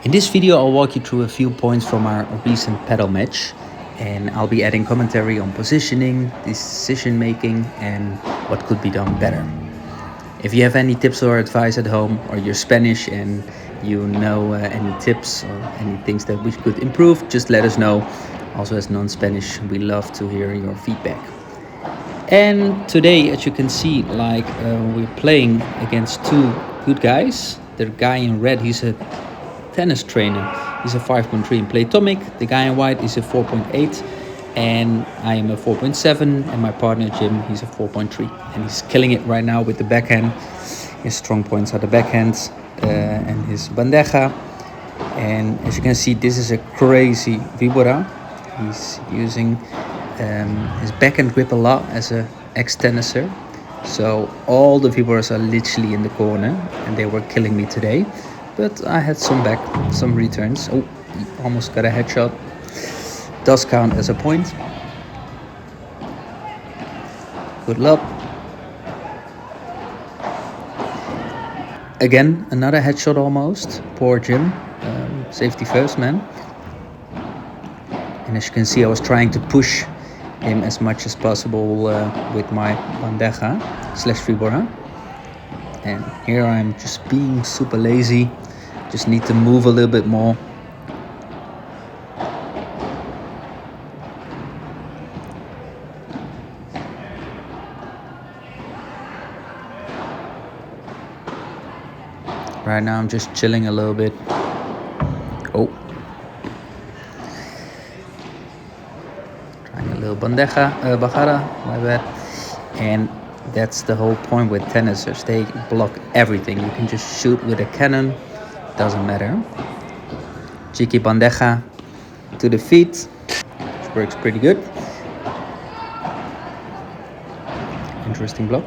In this video, I'll walk you through a few points from our recent paddle match, and I'll be adding commentary on positioning, decision making, and what could be done better. If you have any tips or advice at home, or you're Spanish and you know any tips or any things that we could improve, just let us know. Also, as non-Spanish, we love to hear your feedback. And today, as you can see, we're playing against two good guys. The guy in red, he's a tennis trainer. He's a 5.3 in Playtomic. The guy in white is a 4.8, and I am a 4.7, and my partner Jim, he's a 4.3, and he's killing it right now with the backhand. His strong points are the backhands and his bandeja. And as you can see, this is a crazy vibora. He's using his backhand grip a lot as a ex-tenniser. So all the viboras are literally in the corner, and they were killing me today. But I had some returns. Oh, he almost got a headshot. Does count as a point. Good luck. Again, another headshot almost. Poor Jim. Safety first, man. And as you can see, I was trying to push him as much as possible with my bandeja / vibora. And here I'm just being super lazy. Just need to move a little bit more. Right now I'm just chilling a little bit. Oh. Trying a little bajada, my bad. And that's the whole point with tennisers. They block everything. You can just shoot with a cannon. Doesn't matter. Cheeky bandeja to the feet, which works pretty good. Interesting block.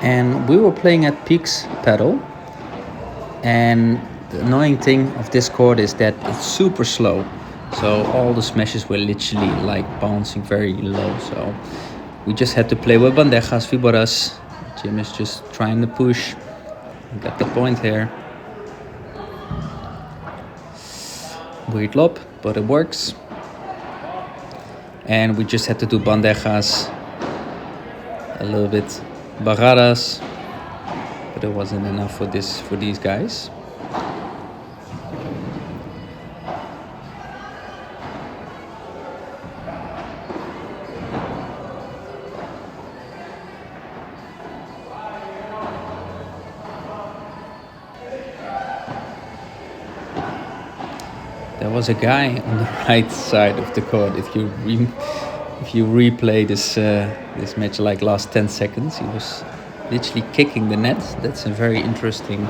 And we were playing at Peaks Padel, and the annoying thing of this court is that it's super slow. So all the smashes were literally like bouncing very low. So we just had to play with bandejas, viboras. Jim is just trying to push. Got the point here. Weird lob, but it works. And we just had to do bandejas, a little bit bajadas, but it wasn't enough for these guys. There was a guy on the right side of the court. If you replay this match like last 10 seconds, he was literally kicking the net. That's a very interesting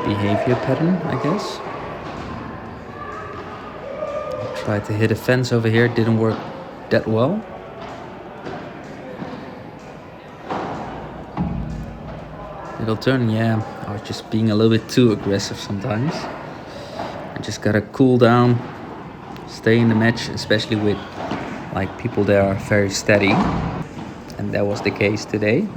behavior pattern, I guess. I tried to hit a fence over here, didn't work that well. Little turn, yeah. I was just being a little bit too aggressive sometimes. I just gotta cool down, stay in the match, especially with like people that are very steady, and that was the case today.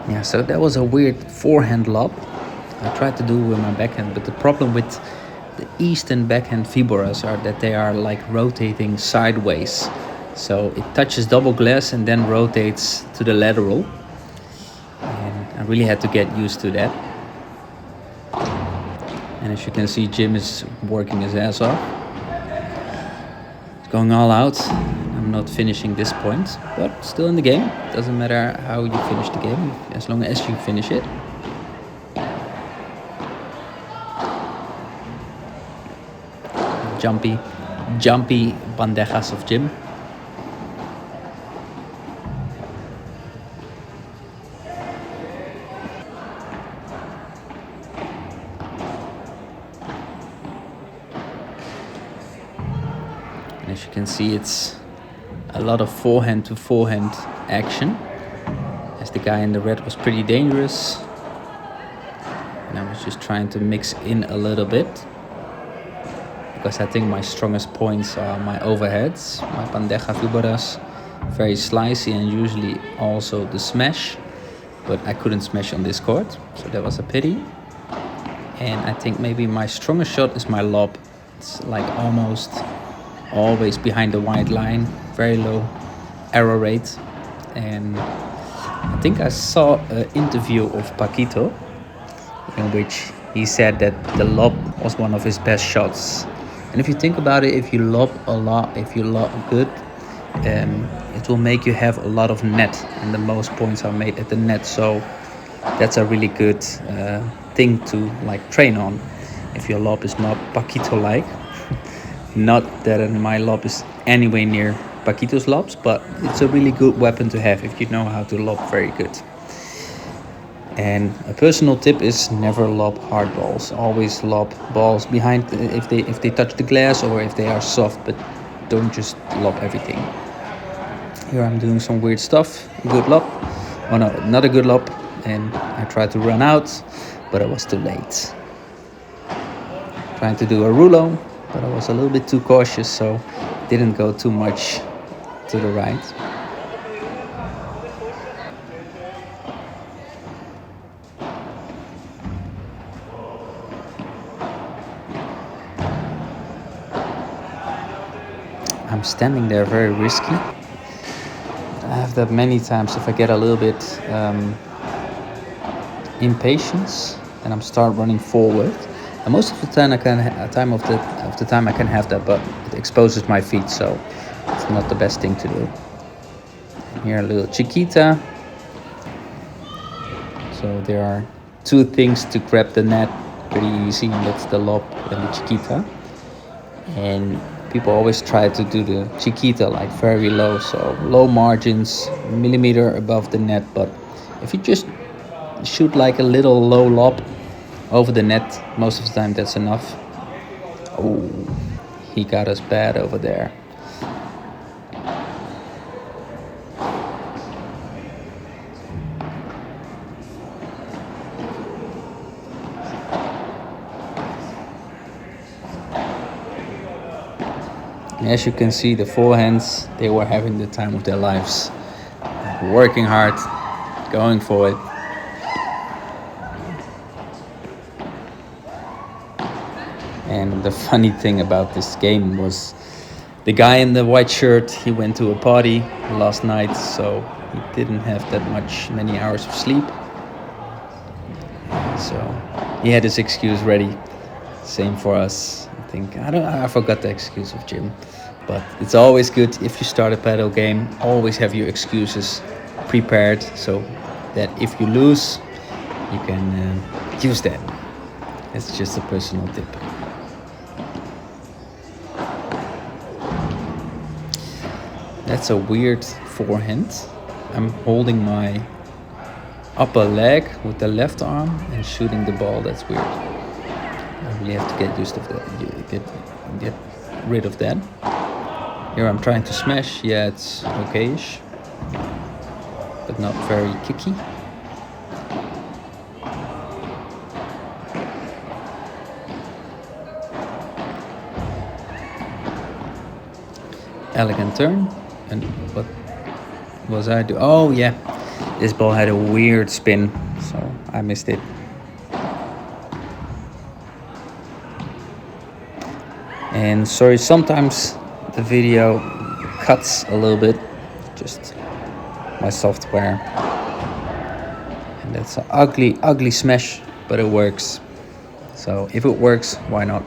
Yeah, so that was a weird forehand lob. I tried to do with my backhand, but the problem with the Eastern backhand viboras are that they are like rotating sideways. So it touches double glass and then rotates to the lateral. And I really had to get used to that. And as you can see, Jim is working his ass off. He's going all out. I'm not finishing this point, but still in the game. Doesn't matter how you finish the game, as long as you finish it. Jumpy bandejas of Jim. And as you can see, it's a lot of forehand to forehand action, as the guy in the red was pretty dangerous. And I was just trying to mix in a little bit, because I think my strongest points are my overheads, my bandeja figuras, very slicey, and usually also the smash. But I couldn't smash on this court, so that was a pity. And I think maybe my strongest shot is my lob. It's like almost always behind the white line, very low error rate. And I think I saw an interview of Paquito in which he said that the lob was one of his best shots. And if you think about it, if you lob a lot, if you lob good, it will make you have a lot of net, and the most points are made at the net. So that's a really good thing to like train on. If your lob is not Paquito-like, not that my lob is anywhere near Paquito's lobs, but it's a really good weapon to have if you know how to lob very good. And a personal tip is never lob hard balls. Always lob balls behind if they touch the glass or if they are soft, but don't just lob everything. Here I'm doing some weird stuff. A good lob. Oh no, not a good lob. And I tried to run out, but I was too late. Trying to do a rulo, but I was a little bit too cautious, so didn't go too much to the right. I'm standing there very risky. I have that many times if I get a little bit impatience and I'm start running forward. And most of the time I can have that, but it exposes my feet, so it's not the best thing to do. And here a little chiquita. So there are two things to grab the net pretty easy, and that's the lob and the chiquita. And people always try to do the chiquita like very low, so low margins, millimeter above the net. But if you just shoot like a little low lob over the net, most of the time that's enough. Oh, he got us bad over there. As you can see, the forehands, they were having the time of their lives. Working hard, going for it. And the funny thing about this game was the guy in the white shirt, he went to a party last night, so he didn't have that many hours of sleep. So he had his excuse ready. Same for us. I forgot the excuse of Jim. But it's always good if you start a paddle game, always have your excuses prepared, so that if you lose, you can use that. It's just a personal tip. That's a weird forehand. I'm holding my upper leg with the left arm and shooting the ball. That's weird. I really have to get used to that. Get rid of that. Here I'm trying to smash. Yeah, it's okay-ish, but not very kicky. Elegant turn. And what was I doing? Oh yeah, this ball had a weird spin, so I missed it. And sorry, sometimes the video cuts a little bit, just my software. And that's an ugly smash, but it works. So if it works, why not?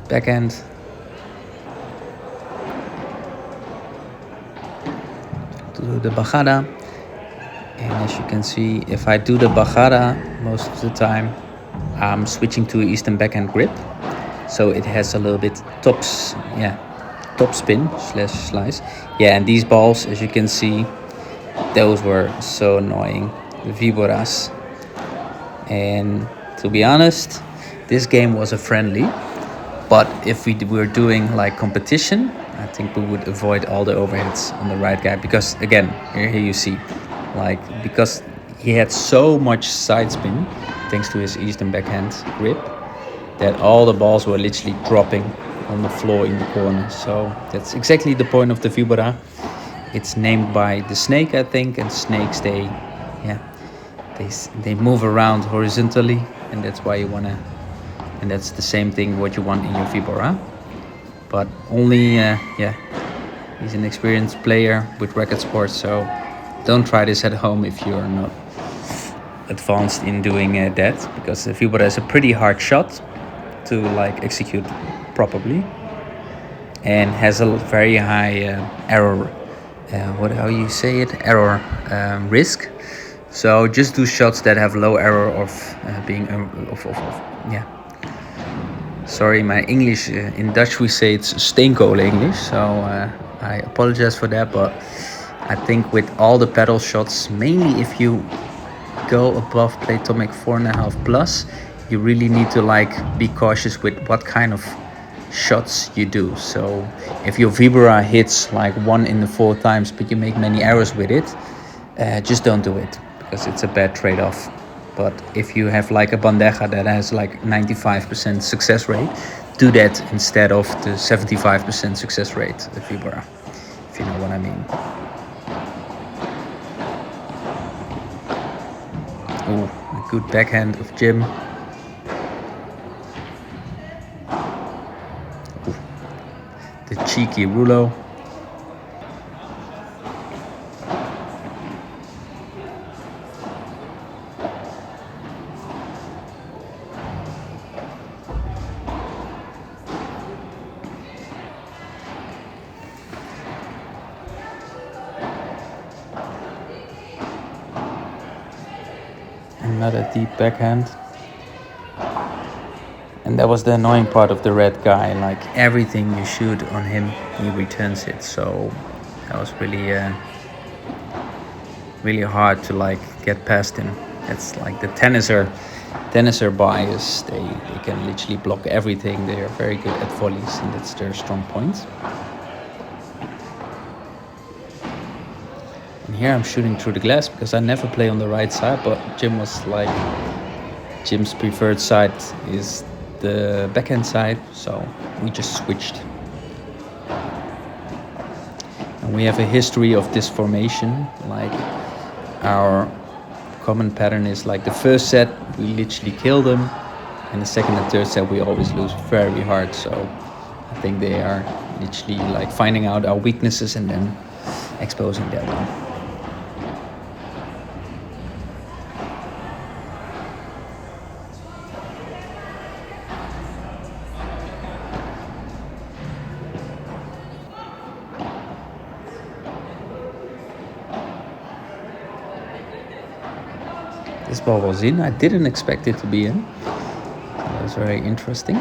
Backhand. Do the bajada. And as you can see, if I do the bajada, most of the time I'm switching to Eastern backhand grip. So it has a little bit top spin / slice. Yeah, and these balls, as you can see, those were so annoying. The víboras. And to be honest, this game was a friendly. But if we were doing like competition, I think we would avoid all the overhits on the right guy, because again, here you see, like, because he had so much side spin thanks to his eastern backhand grip, that all the balls were literally dropping on the floor in the corner. So that's exactly the point of the vibora. It's named by the snake, I think, and snakes, they move around horizontally, and that's why you wanna, and that's the same thing what you want in your vibora. But only, he's an experienced player with racket sports, so don't try this at home if you're not advanced in doing that, because the vibora is a pretty hard shot to like execute properly, and has a very high error, how you say it, error risk. So just do shots that have low error of being sorry, my English, in Dutch we say it's steenkolen English, so I apologize for that. But I think with all the paddle shots, mainly if you go above Playtomic 4.5 plus, you really need to like be cautious with what kind of shots you do. So if your vibora hits like 1 in the 4 times, but you make many errors with it, just don't do it, because it's a bad trade-off. But if you have like a bandeja that has like 95% success rate, do that instead of the 75% success rate of vibora, if you know what I mean. Oh, a good backhand of Jim. Ooh, the cheeky Rulo. Another deep backhand. And that was the annoying part of the red guy. Like everything you shoot on him, he returns it. So that was really, really hard to like get past him. It's like the tenniser bias. They can literally block everything. They are very good at volleys, and that's their strong point. And here I'm shooting through the glass because I never play on the right side, but Jim was like, Jim's preferred side is the backhand side, so we just switched. And we have a history of this formation. Like our common pattern is like the first set we literally kill them, and the second and third set we always lose very hard. So I think they are literally like finding out our weaknesses and then exposing that one. This ball was in. I didn't expect it to be in. So that was very interesting.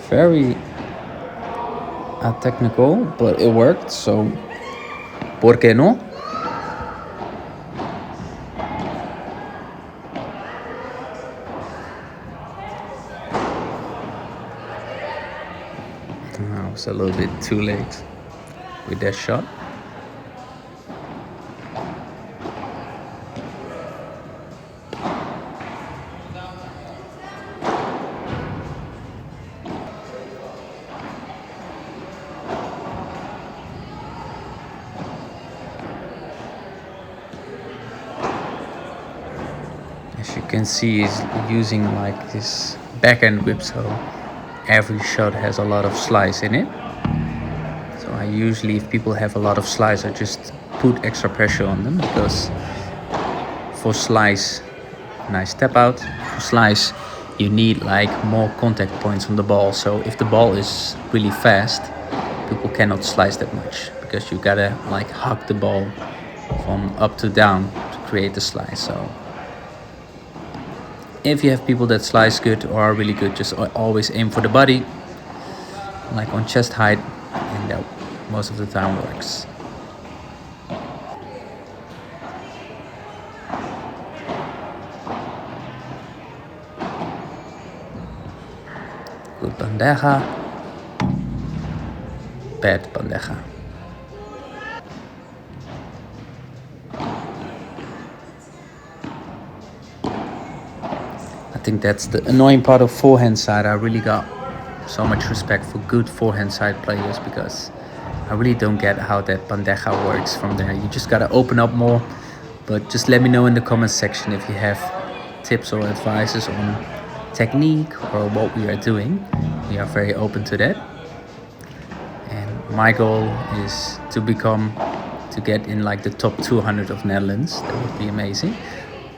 Very technical, but it worked. So, ¿por qué no? I was a little bit too late with that shot. As you can see, he's using like this backhand whip, so every shot has a lot of slice in it. So I usually, if people have a lot of slice, I just put extra pressure on them, because for slice, nice step out. For slice, you need like more contact points on the ball. So if the ball is really fast, people cannot slice that much, because you gotta like hug the ball from up to down to create the slice. So if you have people that slice good or are really good, just always aim for the body, like on chest height, think that most of the time works. Good bandeja, bad bandeja. I think that's the annoying part of forehand side. I really got so much respect for good forehand side players because I really don't get how that bandeja works from there. You just gotta open up more. But just let me know in the comments section if you have tips or advices on technique or what we are doing. We are very open to that. And my goal is to get in like the top 200 of Netherlands. That would be amazing.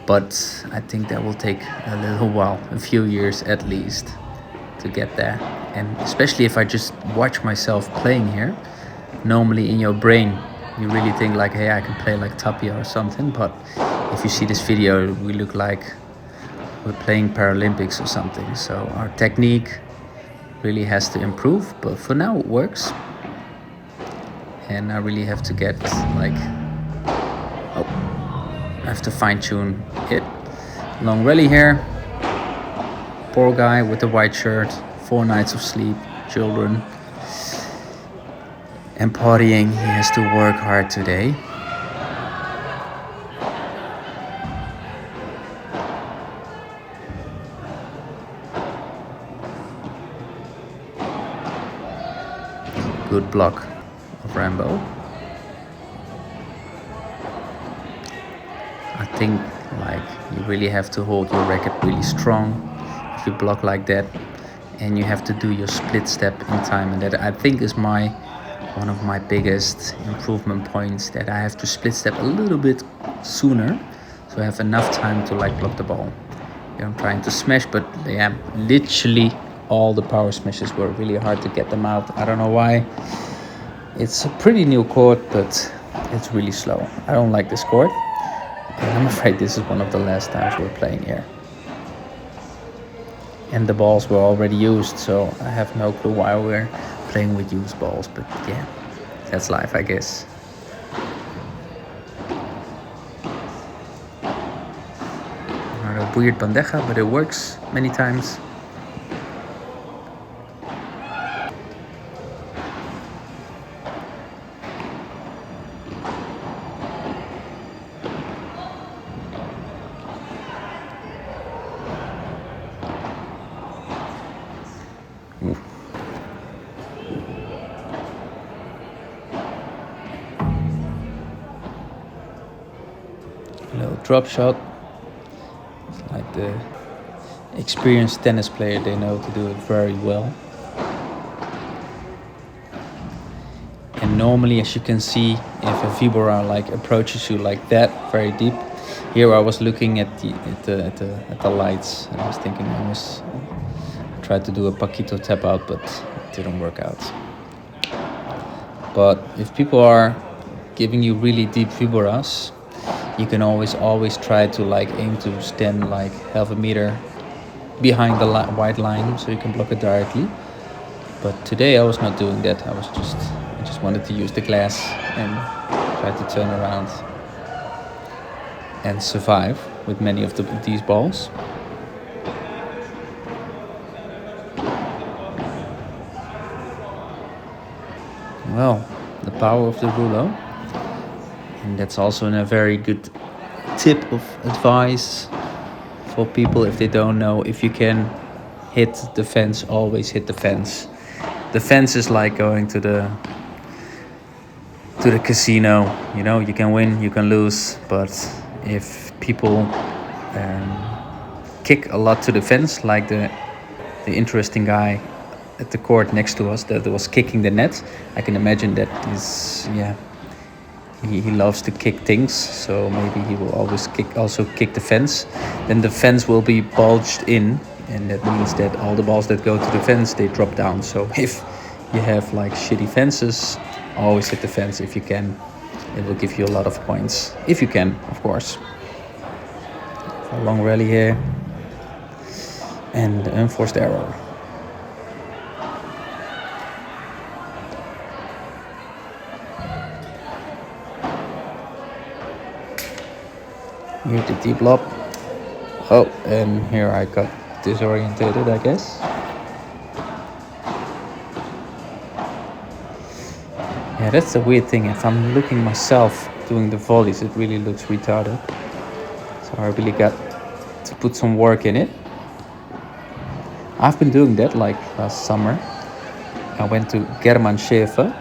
But I think that will take a little while, a few years at least, to get there. And especially if I just watch myself playing here, normally in your brain you really think like, hey, I can play like Tapia or something, but if you see this video, we look like we're playing Paralympics or something. So our technique really has to improve, but for now it works. And I really have to get like, I have to fine-tune it. Long rally here. Poor guy with the white shirt, 4 nights of sleep, children, and partying. He has to work hard today. Good block of Rambo. I think like you really have to hold your racket really strong if you block like that, and you have to do your split step in time, and that I think is one of my biggest improvement points, that I have to split step a little bit sooner so I have enough time to like block the ball. Here I'm trying to smash, but yeah, literally all the power smashes were really hard to get them out. I don't know why. It's a pretty new court, but it's really slow. I don't like this court, and I'm afraid this is one of the last times we're playing here. And the balls were already used, so I have no clue why we're playing with used balls, but yeah, that's life, I guess. Not a weird bandeja, but it works many times. Little drop shot. It's like the experienced tennis player, they know to do it very well. And normally, as you can see, if a vibora like approaches you like that, very deep. Here I was looking at the lights, and I was thinking I tried to do a Paquito tap out, but it didn't work out. But if people are giving you really deep viboras, you can always try to like aim to stand like half a meter behind the white line so you can block it directly. But today I was not doing that. I just wanted to use the glass and try to turn around and survive with many of these balls. Well, the power of the rouleau. And that's also a very good tip of advice for people if they don't know. If you can hit the fence, always hit the fence. The fence is like going to the casino. You know, you can win, you can lose, but if people kick a lot to the fence, like the interesting guy at the court next to us that was kicking the net, I can imagine that is, yeah, he loves to kick things, so maybe he will always kick the fence. Then the fence will be bulged in, and that means that all the balls that go to the fence, they drop down. So if you have like shitty fences, always hit the fence if you can. It will give you a lot of points, if you can, of course. A long rally here, and unforced error. Here the deep lob. Oh, and here I got disorientated, I guess. Yeah, that's the weird thing. If I'm looking myself doing the volleys, it really looks retarded. So I really got to put some work in it. I've been doing that like last summer. I went to German Schäfer.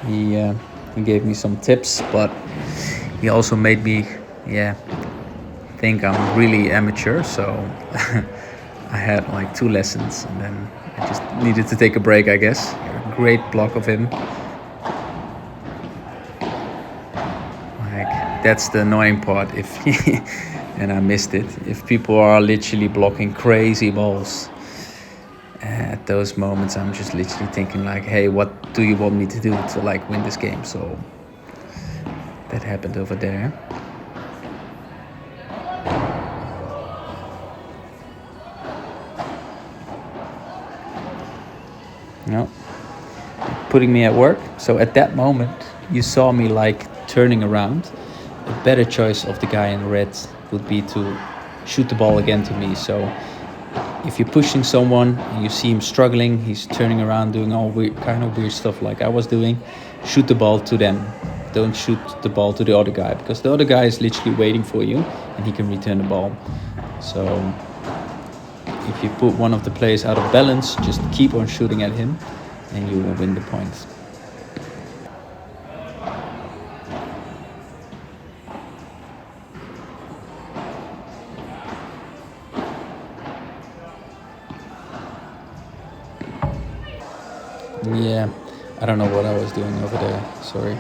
He gave me some tips, but he also made me, think I'm really amateur. So I had like 2 lessons, and then I just needed to take a break, I guess. A great block of him. Like, that's the annoying part. If and I missed it. If people are literally blocking crazy balls, at those moments I'm just literally thinking like, hey, what do you want me to do to like win this game? So that happened over there. No, putting me at work. So at that moment you saw me like turning around. A better choice of the guy in red would be to shoot the ball again to me. So if you're pushing someone and you see him struggling, he's turning around doing all kind of weird stuff like I was doing, shoot the ball to them. Don't shoot the ball to the other guy, because the other guy is literally waiting for you and he can return the ball. So if you put one of the players out of balance, just keep on shooting at him and you will win the points. Yeah, I don't know what I was doing over there, sorry.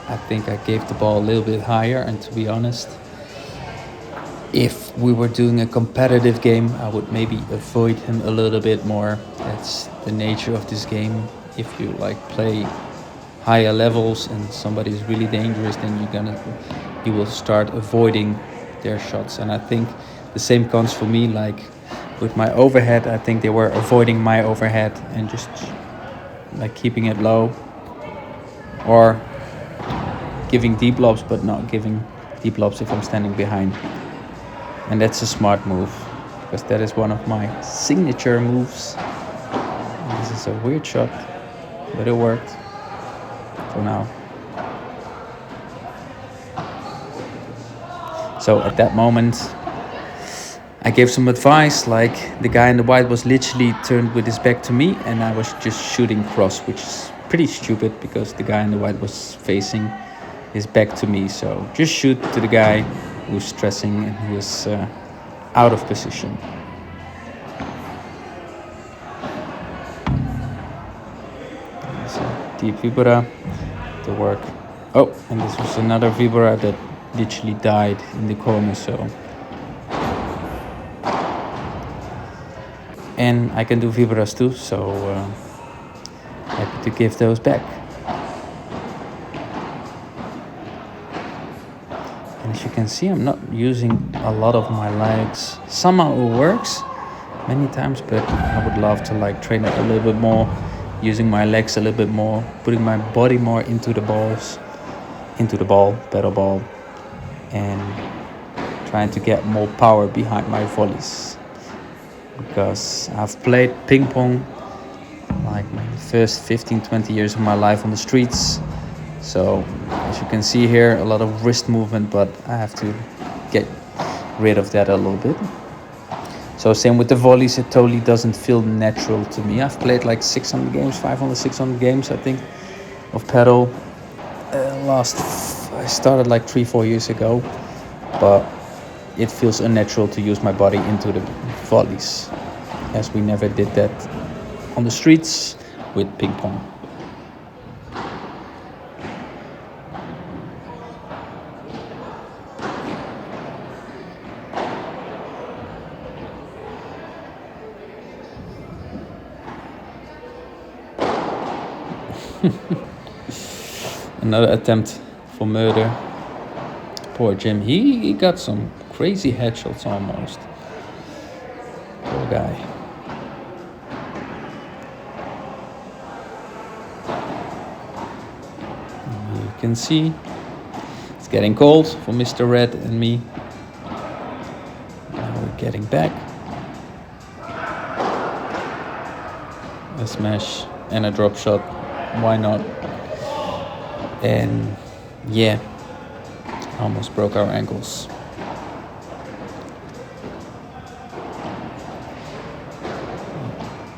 I think I gave the ball a little bit higher, and to be honest, if we were doing a competitive game, I would maybe avoid him a little bit more. That's the nature of this game. If you like play higher levels and somebody is really dangerous, then you will start avoiding their shots. And I think the same counts for me. Like with my overhead, I think they were avoiding my overhead and just like keeping it low, or giving deep lobs but not giving deep lobs if I'm standing behind. And that's a smart move, because that is one of my signature moves. And this is a weird shot, but it worked for now. So at that moment I gave some advice, like the guy in the white was literally turned with his back to me and I was just shooting cross, which is pretty stupid because the guy in the white was facing his back to me. So just shoot to the guy who's stressing and who is out of position. There's a deep vibra to work. Oh, and this was another vibra that literally died in the corner. So, and I can do vibras too, so happy to give those back. And as you can see, I'm not using a lot of my legs. Somehow it works many times, but I would love to like train it a little bit more, using my legs a little bit more, putting my body more into the balls, into the ball, paddle ball, and trying to get more power behind my volleys. Because I've played ping pong like my first 15-20 years of my life on the streets. So as you can see here, a lot of wrist movement, but I have to get rid of that a little bit. So same with the volleys, it totally doesn't feel natural to me. I've played like 600 games, 500, 600 games, I think, of paddle. I started like 3-4 years ago, but it feels unnatural to use my body into the volleys, as we never did that on the streets with ping pong. Another attempt for murder. Poor Jim. He got some crazy headshots almost. Poor guy. You can see, it's getting cold for Mr. Red and me. Now we're getting back. A smash and a drop shot, why not? And yeah, almost broke our ankles.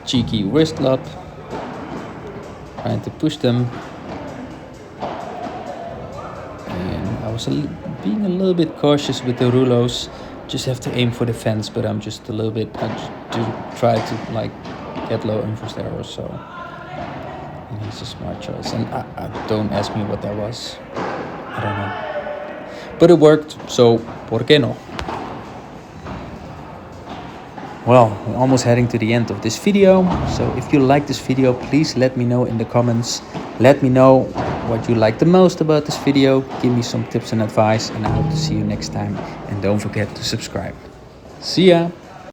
Cheeky wrist lob, trying to push them. And I was being a little bit cautious with the rulos. Just have to aim for the fence, but I'm just a little bit, I do try to like get low inverse error, so and it's a smart choice. And I don't ask me what that was, I don't know, but it worked, so por qué no? Well, we're almost heading to the end of this video, so if you like this video, please let me know in the comments. Let me know what you like the most about this video, give me some tips and advice, and I hope to see you next time. And don't forget to subscribe. See ya!